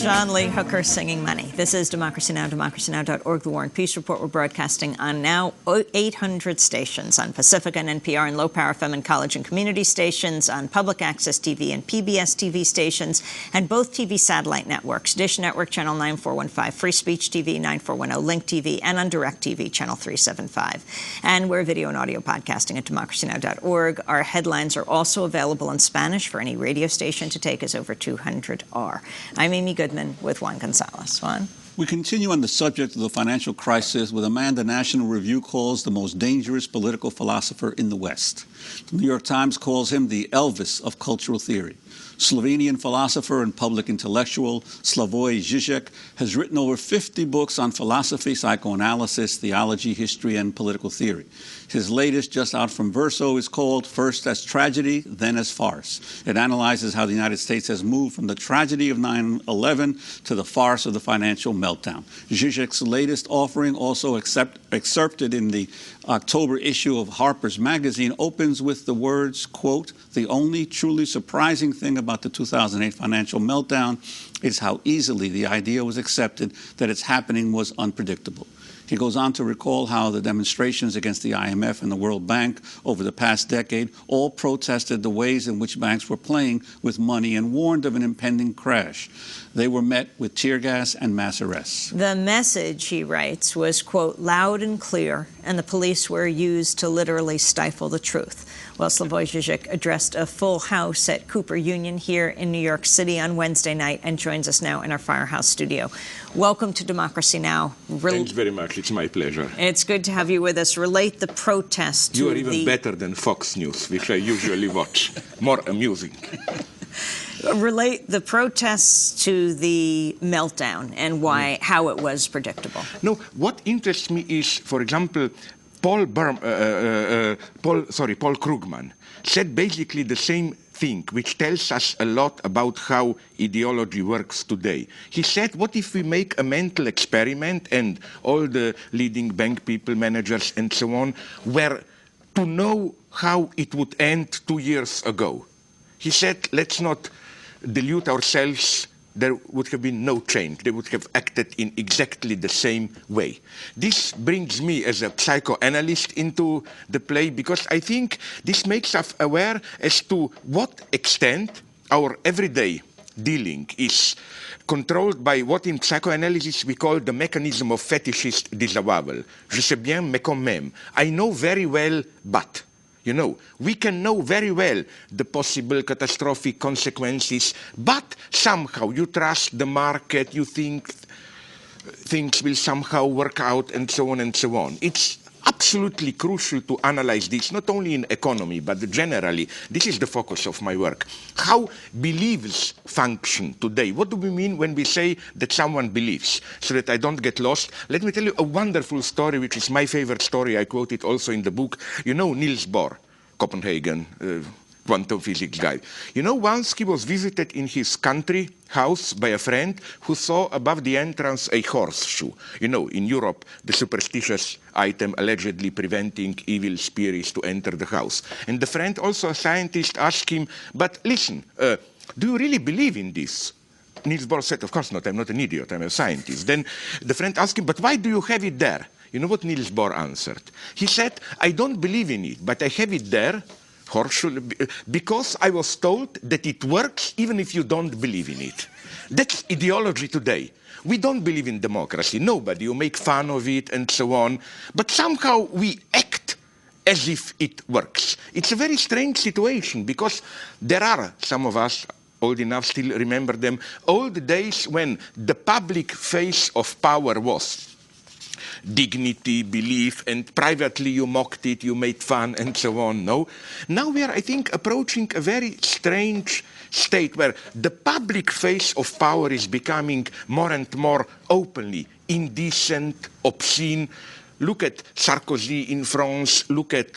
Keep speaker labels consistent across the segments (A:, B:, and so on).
A: John Lee Hooker singing Money. This is Democracy Now!, democracynow.org, The War and Peace Report. We're broadcasting on now 800 stations on Pacifica and NPR and low-power FM and college and community stations, on public access TV and PBS TV stations, and both TV satellite networks, Dish Network Channel 9415, Free Speech TV 9410, Link TV, and on Direct TV Channel 375. And we're video and audio podcasting at democracynow.org. Our headlines are also available in Spanish for any radio station to take as over 200 are. I'm Amy Goodman with Juan Gonzalez. Juan?
B: We continue on the subject of the financial crisis with a man the National Review calls the most dangerous political philosopher in the West. The New York Times calls him the Elvis of cultural theory. Slovenian philosopher and public intellectual Slavoj Zizek has written over 50 books on philosophy, psychoanalysis, theology, history, and political theory. His latest, just out from Verso, is called First as Tragedy, Then as Farce. It analyzes how the United States has moved from the tragedy of 9/11 to the farce of the financial meltdown. Zizek's latest offering, also excerpted in the October issue of Harper's Magazine, opens with the words, quote, "The only truly surprising thing about the 2008 financial meltdown is how easily the idea was accepted that its happening was unpredictable." He goes on to recall how the demonstrations against the IMF and the World Bank over the past decade all protested the ways in which banks were playing with money and warned of an impending crash. They were met with tear gas and mass arrests.
A: The message, he writes, was, quote, loud and clear, and the police were used to literally stifle the truth. Well, Slavoj Žižek addressed a full house at Cooper Union here in New York City on Wednesday night and joins us now in our Firehouse studio. Welcome to Democracy Now!
C: Thanks very much. It's my pleasure.
A: It's good to have you with us. Relate the protest to
C: You are even better than Fox News, which I usually watch. More amusing.
A: Relate the protests to the meltdown and why, how it was predictable.
C: No, what interests me is, for example, Paul Krugman said basically the same thing, which tells us a lot about how ideology works today. He said, what if we make a mental experiment, and all the leading bank people, managers, and so on, were to know how it would end 2 years ago. He said, let's not delude ourselves. There would have been no change. They would have acted in exactly the same way. This brings me as a psychoanalyst into the play, because I think this makes us aware as to what extent our everyday dealing is controlled by what in psychoanalysis we call the mechanism of fetishist disavowal. Je sais bien, mais quand même. I know very well, but. You know, we can know very well the possible catastrophic consequences, but somehow you trust the market, you think things will somehow work out, and so on and so on. It's absolutely crucial to analyze this, not only in economy, but generally. This is the focus of my work. How beliefs function today. What do we mean when we say that someone believes? So that I don't get lost, let me tell you a wonderful story, which is my favorite story. I quote it also in the book. You know Niels Bohr, Copenhagen, quantum physics guy. You know, once he was visited in his country house by a friend who saw above the entrance a horseshoe. You know, in Europe, the superstitious item allegedly preventing evil spirits to enter the house. And the friend, also a scientist, asked him, but listen, do you really believe in this? Niels Bohr said, of course not, I'm not an idiot, I'm a scientist. Then the friend asked him, but why do you have it there? You know what Niels Bohr answered? He said, I don't believe in it, but I have it there because I was told that it works even if you don't believe in it. That's ideology today. We don't believe in democracy. Nobody. You make fun of it and so on. But somehow we act as if it works. It's a very strange situation, because there are some of us old enough still remember them, old days when the public face of power was dignity, belief, and privately you mocked it, you made fun, and so on. No. Now we are, I think, approaching a very strange state where the public face of power is becoming more and more openly indecent, obscene. Look at Sarkozy in France, look at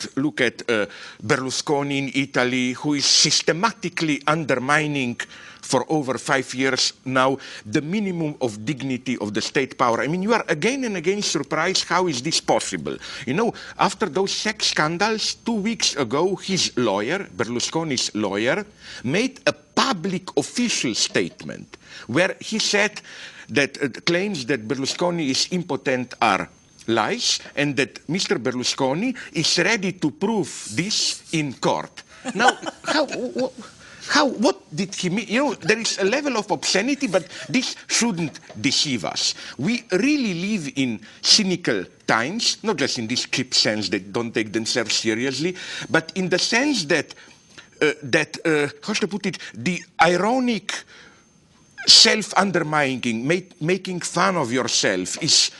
C: Berlusconi in Italy, who is systematically undermining for over 5 years now the minimum of dignity of the state power. I mean, you are again and again surprised, how is this possible? You know, after those sex scandals, 2 weeks ago, his lawyer, Berlusconi's lawyer, made a public official statement where he said that claims that Berlusconi is impotent are lies, and that Mr. Berlusconi is ready to prove this in court. Now, what did he mean? You know, there is a level of obscenity, but this shouldn't deceive us. We really live in cynical times, not just in this cheap sense that don't take themselves seriously, but in the sense that, how should I put it, the ironic self-undermining, making fun of yourself is,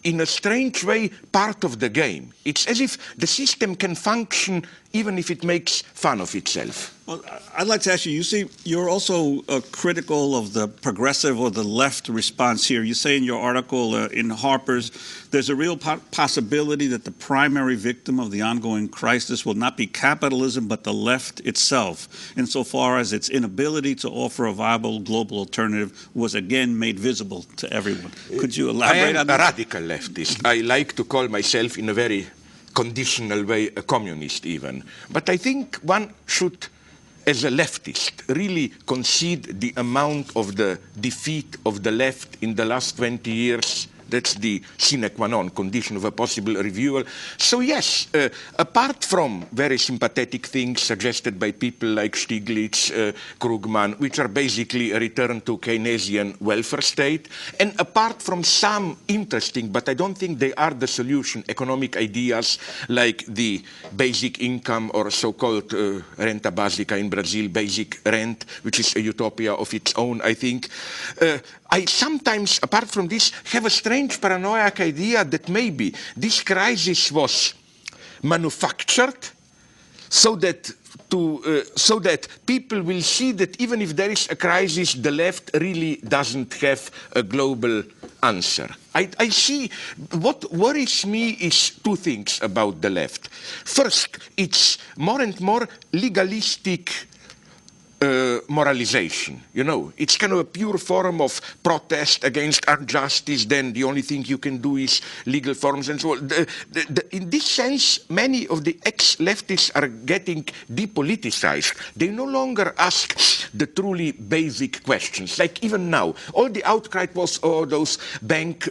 C: in a strange way, part of the game. It's as if the system can function even if it makes fun of itself.
B: Well, I'd like to ask you, you see, you're also critical of the progressive or the left response here. You say in your article in Harper's, there's a real possibility that the primary victim of the ongoing crisis will not be capitalism, but the left itself, insofar as its inability to offer a viable global alternative was again made visible to everyone. Could you elaborate on that?
C: I am a radical leftist. I like to call myself, in a very conditional way, a communist even. But I think one should, as a leftist, really concede the amount of the defeat of the left in the last 20 years. That's the sine qua non condition of a possible reviewal. So yes, apart from very sympathetic things suggested by people like Stiglitz, Krugman, which are basically a return to Keynesian welfare state, and apart from some interesting, but I don't think they are the solution, economic ideas like the basic income or so-called renta básica in Brazil, basic rent, which is a utopia of its own, I think. I sometimes, apart from this, have a strange paranoid idea that maybe this crisis was manufactured so that people will see that even if there is a crisis, the left really doesn't have a global answer. I see, what worries me is two things about the left. First, it's more and more legalistic moralization. You know, it's kind of a pure form of protest against injustice. Then the only thing you can do is legal forms and so on. In this sense, many of the ex-leftists are getting depoliticized. They no longer ask the truly basic questions. Like even now, all the outcry was, oh, those bank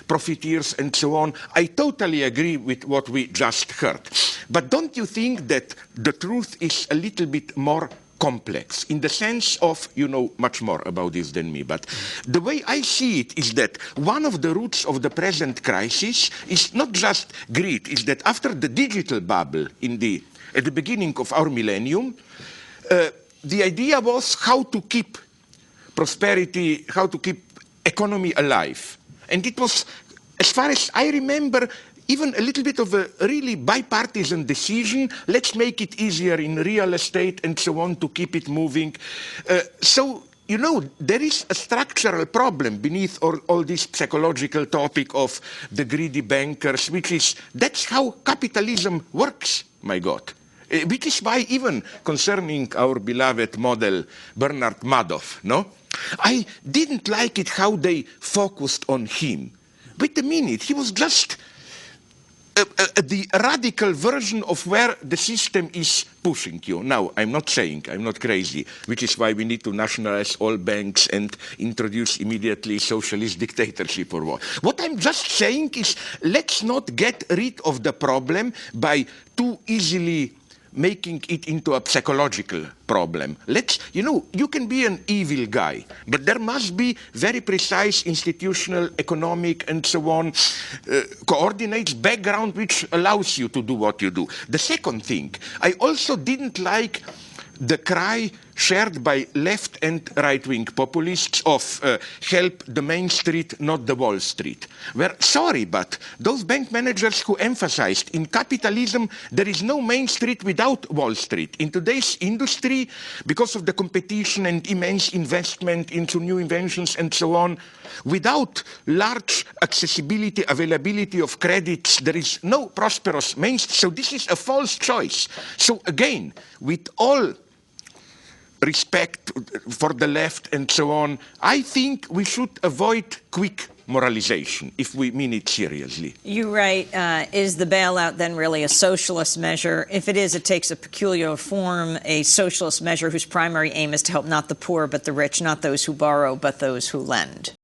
C: profiteers and so on. I totally agree with what we just heard. But don't you think that the truth is a little bit more complex, in the sense of, you know much more about this than me, but the way I see it is that one of the roots of the present crisis is not just greed, is that after the digital bubble at the beginning of our millennium, the idea was how to keep prosperity, how to keep economy alive. And it was, as far as I remember, even a little bit of a really bipartisan decision. Let's make it easier in real estate and so on to keep it moving. So, you know, there is a structural problem beneath all this psychological topic of the greedy bankers, which is, that's how capitalism works, my God. Which is why even concerning our beloved model, Bernard Madoff, no? I didn't like it how they focused on him. Wait a minute, he was just the radical version of where the system is pushing you. Now, I'm not saying, I'm not crazy, which is why we need to nationalize all banks and introduce immediately socialist dictatorship or what. What I'm just saying is, let's not get rid of the problem by too easily making it into a psychological problem. You know, you can be an evil guy, but there must be very precise institutional, economic, and so on, coordinates, background, which allows you to do what you do. The second thing, I also didn't like the cry shared by left and right-wing populists of help the Main Street, not the Wall Street. Where, sorry, but those bank managers who emphasized in capitalism there is no Main Street without Wall Street. In today's industry, because of the competition and immense investment into new inventions and so on, without large accessibility, availability of credits, there is no prosperous Main Street. So this is a false choice. So again, with all respect for the left and so on, I think we should avoid quick moralization, if we mean it seriously.
A: You write, is the bailout then really a socialist measure? If it is, it takes a peculiar form, a socialist measure whose primary aim is to help not the poor but the rich, not those who borrow but those who lend.